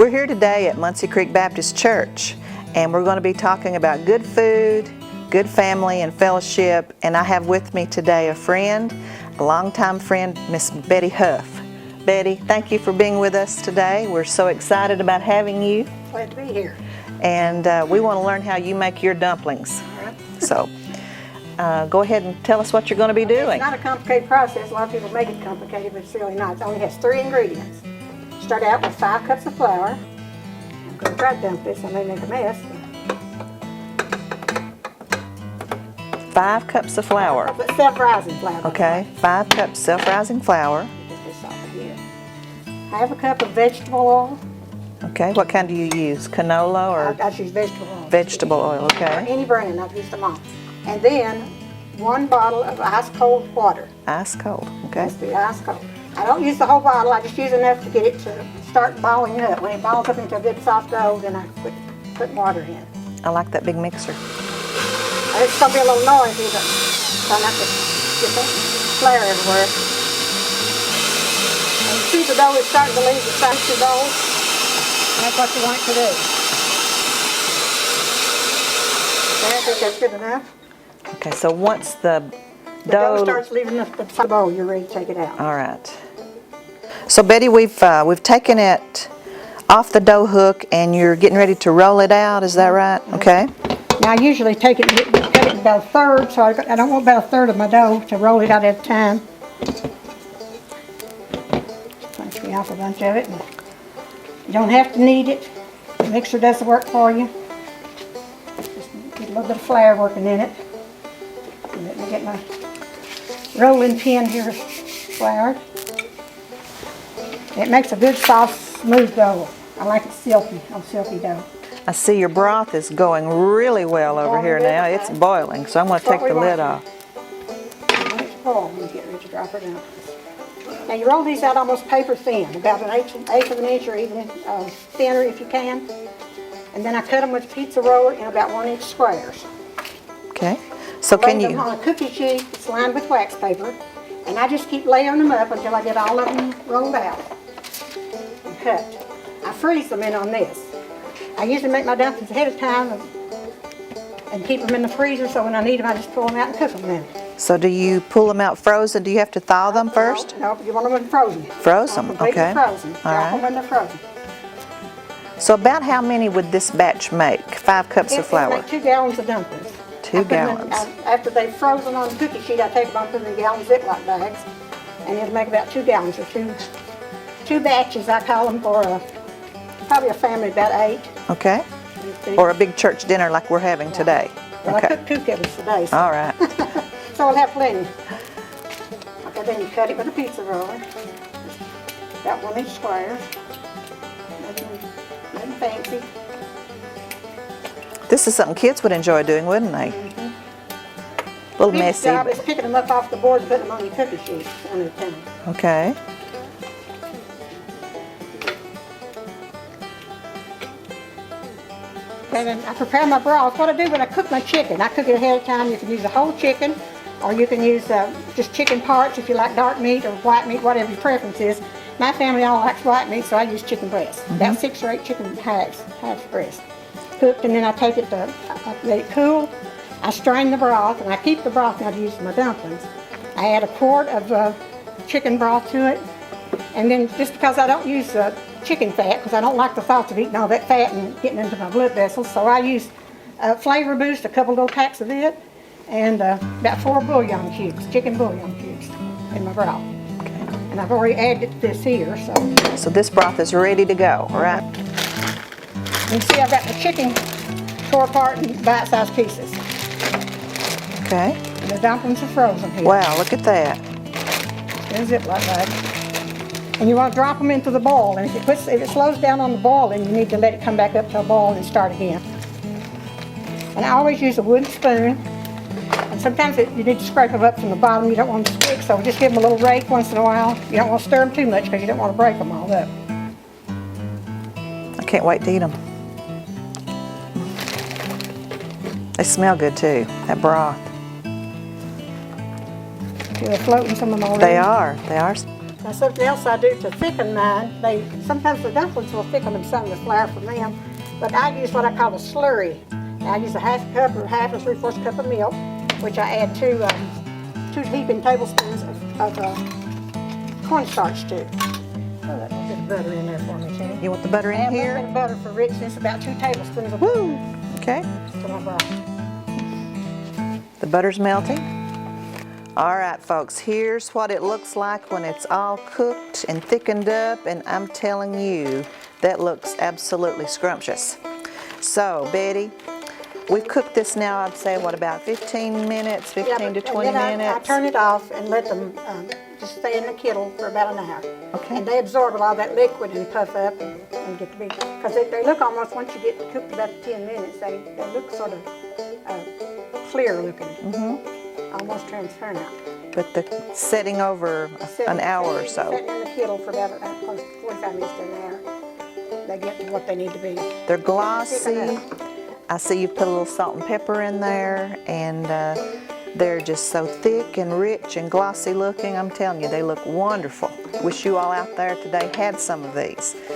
We're here today at Muncie Creek Baptist Church, and we're going to be talking about good food, good family, and fellowship. And I have with me today a friend, a longtime friend, Miss Betty Huff. Betty, thank you for being with us today. We're so excited about having you. Glad to be here. And we want to learn how you make your dumplings. All right. So go ahead and tell us what you're going to be doing. It's not a complicated process. A lot of people make it complicated, but it's really not. It only has 3 ingredients. Start out with 5 cups of flour. I'm going to try to dump this. I may make a mess. 5 cups of flour. Self-rising flour. Okay, 5 cups self-rising flour. Get this off of here. 1/2 cup of vegetable oil. Okay, what kind do you use? Canola or I use vegetable oil. vegetable oil? Or Okay. any brand. I've used them all. And then 1 bottle of ice cold water. Ice cold. Okay. Has to be ice cold. I don't use the whole bottle. I just use enough to get it to start balling up. When it balls up into a good soft dough, then I put water in. I like that big mixer. It's going to be a little noisy, but try not to get that flare everywhere. And you see the dough is starting to leave the sides of the dough. That's what you want it to do. Okay, I think that's good enough. Okay, so once the The dough starts leaving the bowl, you're ready to take it out. All right. So Betty, we've taken it off the dough hook, and you're getting ready to roll it out. Is that right? Okay. Now I usually take it and cut it about 1/3, so I don't want about 1/3 of my dough to roll it out at a time. Punch me off a bunch of it. You don't have to knead it. The mixer does the work for you. Just get a little bit of flour working in it. And let me get my rolling pin here floured. It makes a good soft, smooth dough. I like it silky, on silky dough. I see your broth is going really well over here now. It's boiling, so I'm going to take the lid off. Let it boil when you get ready to drop it in. Now you roll these out almost paper thin, about an eighth of an inch or even thinner if you can. And then I cut them with a pizza roller in about 1-inch squares. Okay. So can Lay them you? on a cookie sheet that's lined with wax paper, and I just keep layering them up until I get all of them rolled out and cut. I freeze them in on this. I usually make my dumplings ahead of time and keep them in the freezer, so when I need them, I just pull them out and cook them then. So do you pull them out frozen? Do you have to thaw them first? No, you want them frozen. Frozen, Completely okay. frozen. All Drop them right. when they're frozen. So about how many would this batch make? 5 cups of It'll flour. make 2 gallons of dumplings. 2 gallons. After they've frozen on the cookie sheet, I take them and put them in gallon Ziploc bags, and it'll make about 2 gallons or two batches. I call them for probably a family of about 8. Okay. Or a big church dinner like we're having today. Well, I Okay. cooked 2 kettles today, so, All right. so I'll have plenty. Okay, then you cut it with a pizza roller, about 1-inch squares. Nothing fancy. This is something kids would enjoy doing, wouldn't they? A little Biggest messy. job is picking them up off the board and putting them on your cookie sheet one at a time. Okay. And then I prepare my broth. What I do when I cook my chicken, I cook it ahead of time. You can use a whole chicken, or you can use just chicken parts if you like dark meat or white meat, whatever your preference is. My family all likes white meat, so I use chicken breast. About 6 or 8 chicken halves breast. Cooked, and then I take it to, I let it cool. I strain the broth, and I keep the broth now to use for my dumplings. I add a quart of chicken broth to it, and then just because I don't use chicken fat, because I don't like the thoughts of eating all that fat and getting into my blood vessels, so I use Flavor Boost, a couple little packs of it, and about 4 bouillon cubes, chicken bouillon cubes in my broth. Okay. And I've already added it to this here, so. So this broth is ready to go, all right? You see I've got the chicken tore apart in bite-sized pieces. Okay. And the dumplings are frozen here. Wow, look at that. In a Ziploc bag. And you want to drop them into the boil, and if it slows down on the boiling, you need to let it come back up to a boil and start again. And I always use a wooden spoon, and sometimes you need to scrape them up from the bottom. You don't want them to stick, so just give them a little rake once in a while. You don't want to stir them too much because you don't want to break them all up. I can't wait to eat them. They smell good too, that broth. They're floating some of them already. They are. Now something else I do to thicken mine, sometimes the dumplings will thicken them some with flour from them, but I use what I call a slurry. Now I use a half cup or half or 3/4 cup of milk, which I add two heaping tablespoons of cornstarch to. Oh, that bit of butter in there for me, Jenny. You want the butter in here? A little bit of butter for richness, about 2 tablespoons of Woo! Okay. butter to my broth. The butter's melting. All right, folks, here's what it looks like when it's all cooked and thickened up, and I'm telling you, that looks absolutely scrumptious. So, Betty, we've cooked this now, I'd say, what, about 15 minutes, 15 to 20 minutes? I turn it off and let them just stay in the kettle for about an hour. Okay. And they absorb a lot of that liquid and puff up and get to be, because they look almost, once you get cooked about 10 minutes, they look sort of clear looking. Almost transparent. But the setting over an hour or so. Setting in the kettle for about close to 45 minutes to an hour. They get to what they need to be. They're glossy. I see you've put a little salt and pepper in there, and they're just so thick and rich and glossy looking. I'm telling you, they look wonderful. Wish you all out there today had some of these.